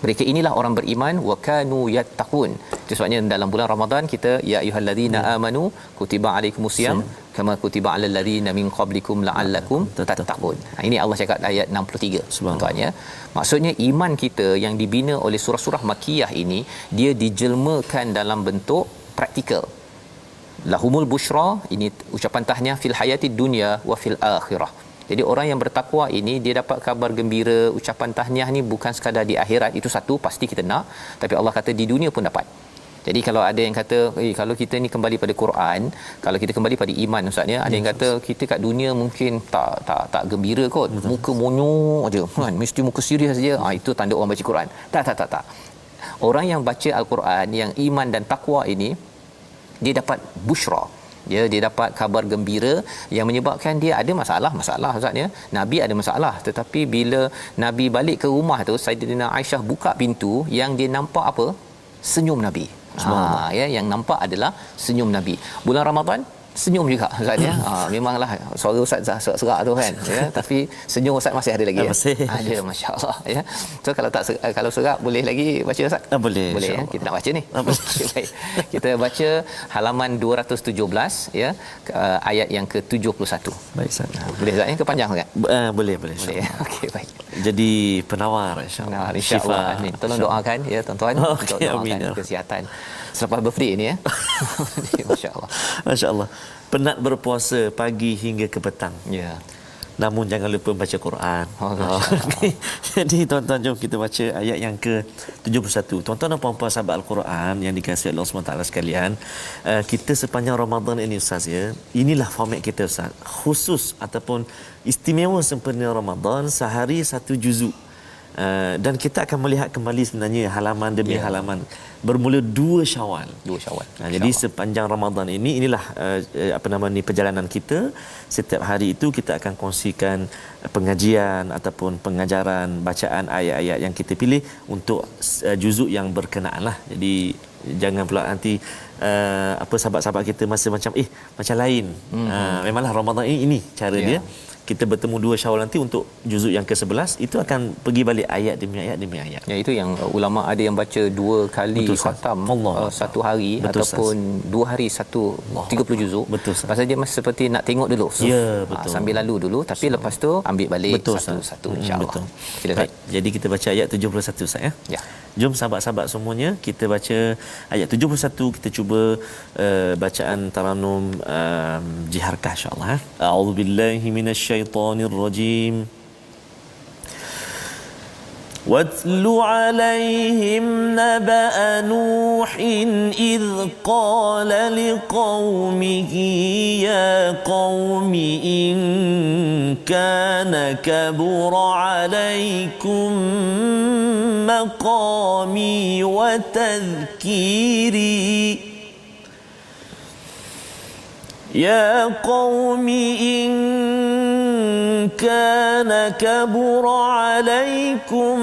Mereka inilah orang beriman, wa kanu yattaqun. Itu sebabnya dalam bulan Ramadan kita, ya ayyuhallazina amanu kutiba alaikumusiyam kama kutiba alal ladzina min qablikum la'allakum tattaqun. Ini Allah cakap ayat 63, tuan-tuan, ya. Maksudnya iman kita yang dibina oleh surah-surah makkiyah ini, dia dijelmakan dalam bentuk praktikal. Lahumul busyra, ini ucapan tahniah fil hayatid dunya wa fil akhirah. Jadi orang yang bertakwa ini dia dapat kabar gembira, ucapan tahniah ni bukan sekadar di akhirat, itu satu pasti kita nak, tapi Allah kata di dunia pun dapat. Jadi kalau ada yang kata kalau kita ni kembali pada Quran, kalau kita kembali pada iman, Ustaz, ya, ada yang kata kita kat dunia mungkin tak gembira kot, muka monyok aje kan, mesti muka serius saja. Itu tanda orang baca Quran. Tak. Orang yang baca al-Quran, yang iman dan takwa ini, dia dapat busyra. Dia dapat kabar gembira yang menyebabkan dia ada masalah, Ustaz, ya. Nabi ada masalah, tetapi bila Nabi balik ke rumah tu, Saidina Aisyah buka pintu, yang dia nampak apa? Senyum Nabi. Ya, yang nampak adalah senyum Nabi. Bulan Ramadan senyum juga, Ustaz, ya. Memanglah suara Ustaz serak-serak tu kan, ya, tapi senyum Ustaz masih ada lagi, ya. Ada, masya-Allah, ya. So kalau serak boleh lagi baca, Ustaz? Boleh, ya. Kita nak baca ni. Okay, baik. Kita baca halaman 217, ya, ayat yang ke-71. Baik, Ustaz. Boleh, Ustaz, ya, ke panjang sangat? Boleh. Ya. Okey, baik. Jadi penawar, insya-Allah. Insya-Allah. Amin. Tolong doakan, ya, tuan-tuan, untuk doakan amin. kesihatan selepas birthday ni, ya. Masya-Allah. Masya-Allah. Penat berpuasa pagi hingga ke petang. Ya. namun jangan lupa baca Quran. Oh, Okey. Jadi tuan-tuan, jom kita baca ayat yang ke-71. Tuan-tuan dan puan-puan sahabat Al-Quran yang dikasihi Allah SWT sekalian, kita sepanjang Ramadan ini Ustaz ya, inilah format kita Ustaz. Khusus ataupun istimewa sempena Ramadan, sehari satu juzuk. Dan kita akan melihat kembali sebenarnya halaman demi halaman bermula 2 Syawal. 2 Syawal. Jadi sepanjang Ramadan ini, inilah perjalanan kita. Setiap hari itu kita akan kongsikan pengajian ataupun pengajaran bacaan ayat-ayat yang kita pilih untuk juzuk yang berkenaan lah. Jadi jangan pula nanti sahabat-sahabat kita masa macam lain. Memanglah Ramadan ini cara dia. Kita bertemu 2 Syawal nanti untuk juzuk yang ke-11, itu akan pergi balik ayat demi ayat demi ayat. Ya, itu yang ulama ada yang baca 2 kali khatam satu hari. Betul, ataupun 2 hari 30 juzuk. Betul. Pasal dia masih seperti nak tengok dulu. Ya, betul. Sambil lalu dulu, tapi lepas tu ambil balik satu-satu insya-Allah. Betul. Baik, jadi kita baca ayat 71 Ustaz ya. Ya. Jom sahabat-sahabat semuanya kita baca ayat 71, kita cuba bacaan taranum jiharkah insya-Allah. A'udzubillahi minasyaitonirrajim. واتل عليهم نبأ نوح إذ قال لقومه يا قوم إن كان كبر عليكم مقامي وتذكيري يا قوم إن كان كبر عليكم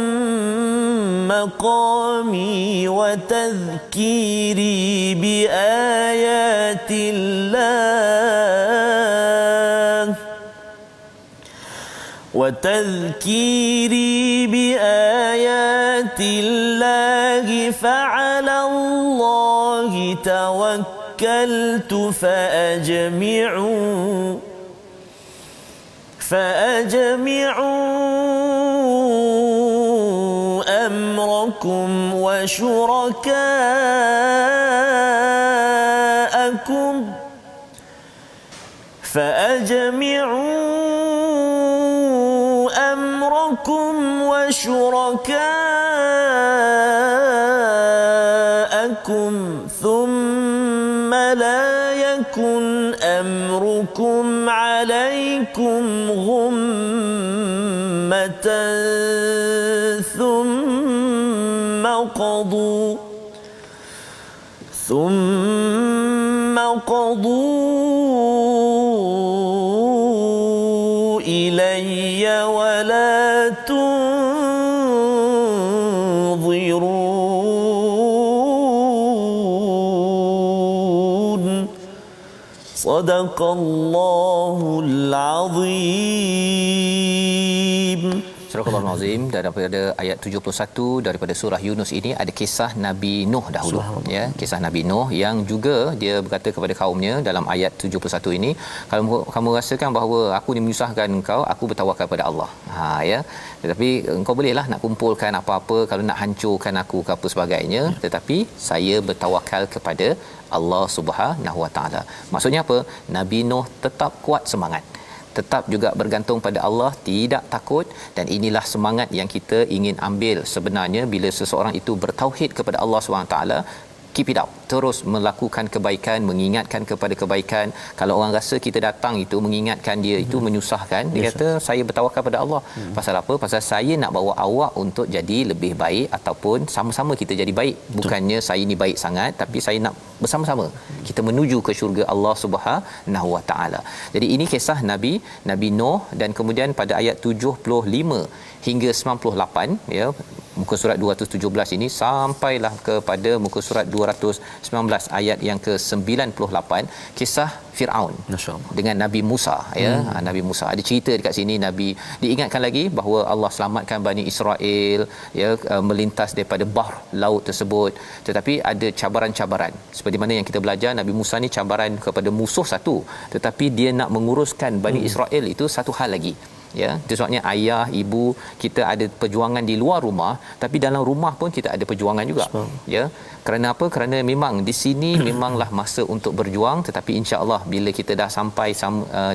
مقامي وتذكيري بآيات الله فعلى الله توكلت فأجمعوا أمركم وشركاءكم ثم لا يكن أمركم عليكم غمة ثم قضوا إلي ولا تنظرون صدق الله العظيم. Surah Al-Azim, daripada ayat 71 daripada surah Yunus ini ada kisah Nabi Nuh dahulu ya, kisah Nabi Nuh yang juga dia berkata kepada kaumnya dalam ayat 71 ini, kalau kamu rasakan bahawa aku ni menyusahkan engkau, aku bertawakal pada Allah. Ya, tetapi engkau bolehlah nak kumpulkan apa-apa, kalau nak hancurkan aku ke apa sebagainya, tetapi saya bertawakal kepada Allah Subhanahu Wa Taala. Maksudnya apa? Nabi Nuh tetap kuat semangat, tetap juga bergantung pada Allah, tidak takut, dan inilah semangat yang kita ingin ambil sebenarnya bila seseorang itu bertauhid kepada Allah SWT. Keep it up, terus melakukan kebaikan, mengingatkan kepada kebaikan. Kalau orang rasa kita datang itu mengingatkan dia itu menyusahkan, dia kata saya bertawakal pada Allah. Pasal apa? Pasal saya nak bawa awak untuk jadi lebih baik, ataupun sama-sama kita jadi baik. Bukannya saya ni baik sangat, tapi saya nak bersama-sama kita menuju ke syurga Allah Subhanahu Wa Taala. Jadi ini kisah Nabi Nuh, dan kemudian pada ayat 75 hingga 98 ya, muka surat 217 ini sampailah kepada muka surat 219 ayat yang ke-98, kisah Firaun dengan Nabi Musa ya. Nabi Musa ada cerita dekat sini, Nabi diingatkan lagi bahawa Allah selamatkan Bani Israel ya, melintas daripada bahr laut tersebut, tetapi ada cabaran-cabaran seperti mana yang kita belajar. Nabi Musa ni cabaran kepada musuh satu, tetapi dia nak menguruskan Bani Israel itu satu hal lagi ya. Itu sebabnya ayah, ibu kita ada perjuangan di luar rumah, tapi dalam rumah pun kita ada perjuangan juga. Ya. Kerana apa? Kerana memang di sini memanglah masa untuk berjuang, tetapi insya-Allah bila kita dah sampai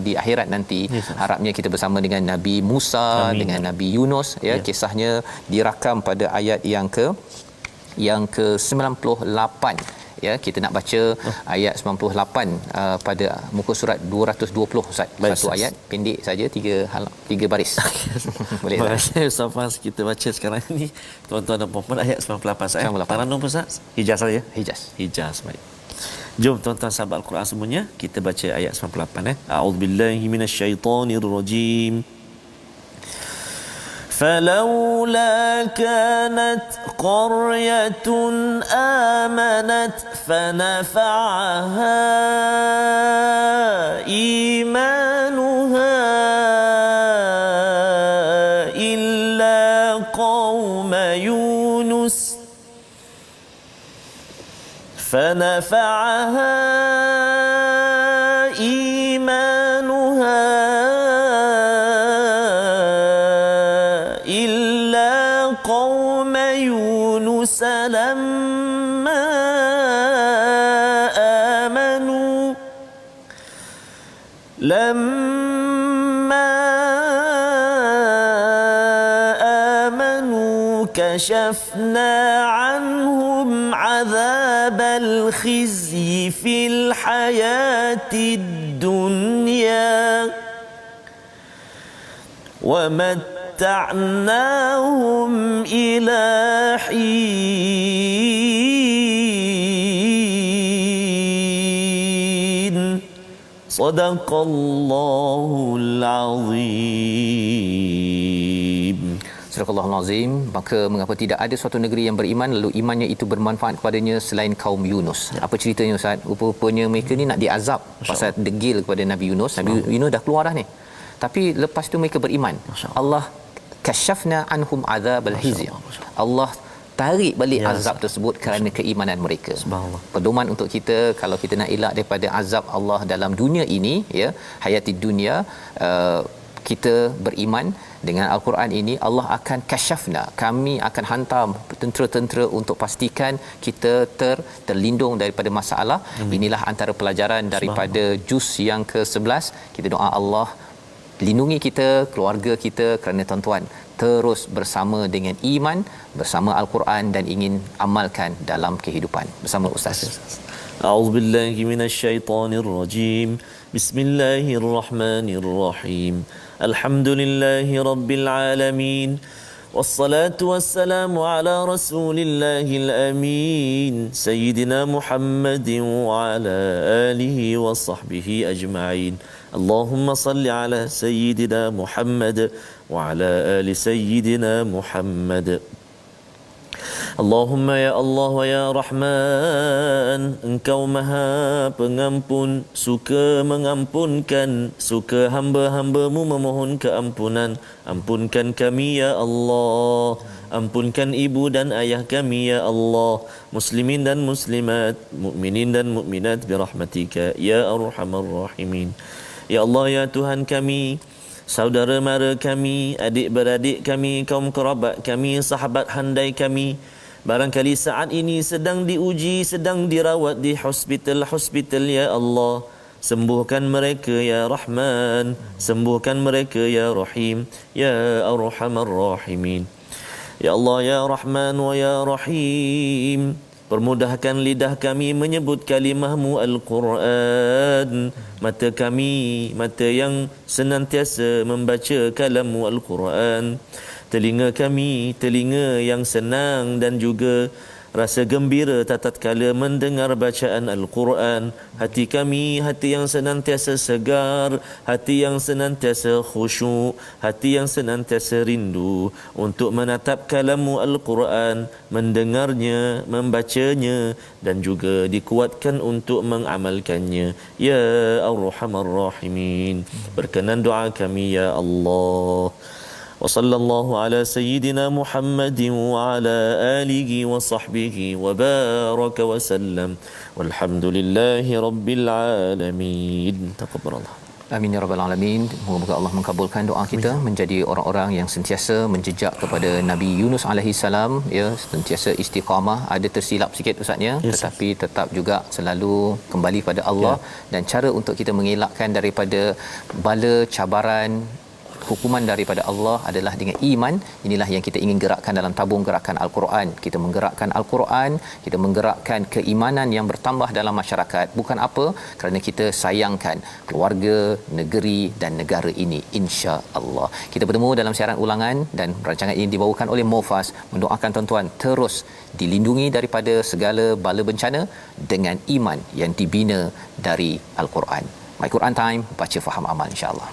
di akhirat nanti, harapnya kita bersama dengan Nabi Musa, dengan Nabi Yunus, ya. Kisahnya dirakam pada ayat yang ke-98. Ya, kita nak baca ayat 98 pada muka surat 220 Ustaz. Satu ayat pendek saja, 3 baris. Boleh tak? Terima kasih Ustaz Faz. Kita baca sekarang ini tuan-tuan dan puan-puan ayat 98 saya. Taranum Ustaz. Hijaz saja. Hijaz baik. Jom tuan-tuan sahabat Al-Quran semuanya, kita baca ayat 98 A'udzubillahi minasyaitonirrajim. فلولا كانت قرية آمنت فنفعها إيمانها إلا قوم يونس فنفعها إيمانها إلا قوم يونس لما آمنوا كشفنا عنهم عذاب الخزي في الحياة الدنيا ومتعناهم إلى حين صدق الله العظيم. Surah Al-Azim. Maka mengapa tidak ada suatu negeri yang beriman lalu imannya itu bermanfaat kepadanya selain kaum Yunus. Apa ceritanya Ustaz? Rupanya mereka ni nak diazab pasal degil kepada Nabi Yunus. Nabi Yunus dah keluar dah ni. Tapi lepas tu mereka beriman. Allah kasyafna anhum adzabal khizy. Allah tarik balik azab tersebut kerana keimanan mereka. Subhanallah. Pedoman untuk kita kalau kita nak elak daripada azab Allah dalam dunia ini, ya, hayati dunia, kita beriman dengan Al-Quran ini. Allah akan kasyafna, kami akan hantar tentera-tentera untuk pastikan kita terlindung daripada masalah. Inilah antara pelajaran daripada juz yang ke-11. Kita doa Allah lindungi kita, keluarga kita, kerana tuan-tuan terus bersama dengan iman, bersama Al-Quran dan ingin amalkan dalam kehidupan. Bersama Ustaz. A'udzubillahi minasyaitonirrajim. Bismillahirrahmanirrahim. Alhamdulillahi rabbil alamin. Wassalatu wassalamu ala rasulillahil amin. Sayyidina Muhammadin wa ala alihi wa sahbihi ajma'in. Allahumma salli ala Sayyidina Muhammad wa ala ali Sayyidina Muhammad. Allahumma ya Allah wa ya Rahman, Engkau Maha Pengampun, suka mengampunkan, suka hamba-hambamu memohon keampunan. Ampunkan kami ya Allah, ampunkan ibu dan ayah kami ya Allah, muslimin dan muslimat, mukminin dan mukminat birahmatika ya arhamar rahimin. Ya Allah ya Tuhan kami, saudara mara kami, adik-beradik kami, kaum kerabat kami, sahabat handai kami, barangkali saat ini sedang diuji, sedang dirawat di hospital ya Allah. Sembuhkan mereka ya Rahman, sembuhkan mereka ya Rahim, ya Arhamar Rahimin. Ya Allah ya Rahman wa ya Rahim, permudahkan lidah kami menyebut kalimah-Mu Al-Quran, mata kami, mata yang senantiasa membaca kalam-Mu Al-Quran, telinga kami, telinga yang senang dan juga rasa gembira tatkala mendengar bacaan Al-Quran, hati kami, hati yang senantiasa segar, hati yang senantiasa khusyuk, hati yang senantiasa rindu untuk menatap kalam-Mu Al-Quran, mendengarnya, membacanya dan juga dikuatkan untuk mengamalkannya ya Arhamar Rahimin. Berkenan doa kami ya Allah. Wa sallallahu ala sayyidina Muhammadin wa ala alihi wa sahbihi wa baraka wa sallam. Walhamdulillahi rabbil alamin. Taqabbalallah. Amin ya rabbal alamin. Moga-moga Allah mengabulkan doa kita menjadi orang-orang yang sentiasa menjejak kepada Nabi Yunus alaihi salam, ya, sentiasa istiqamah. Ada tersilap sikit ustaznya, tetapi tetap juga selalu kembali pada Allah, dan cara untuk kita mengelakkan daripada bala cabaran hukuman daripada Allah adalah dengan iman. Inilah yang kita ingin gerakkan dalam tabung gerakan Al-Quran. Kita menggerakkan Al-Quran, kita menggerakkan keimanan yang bertambah dalam masyarakat. Bukan apa, kerana kita sayangkan keluarga, negeri dan negara ini, insya-Allah. Kita bertemu dalam siaran ulangan, dan rancangan ini dibawakan oleh Mofas. Mendoakan tuan-tuan terus dilindungi daripada segala bala bencana dengan iman yang dibina dari Al-Quran. My Quran Time, baca faham amal, insya-Allah.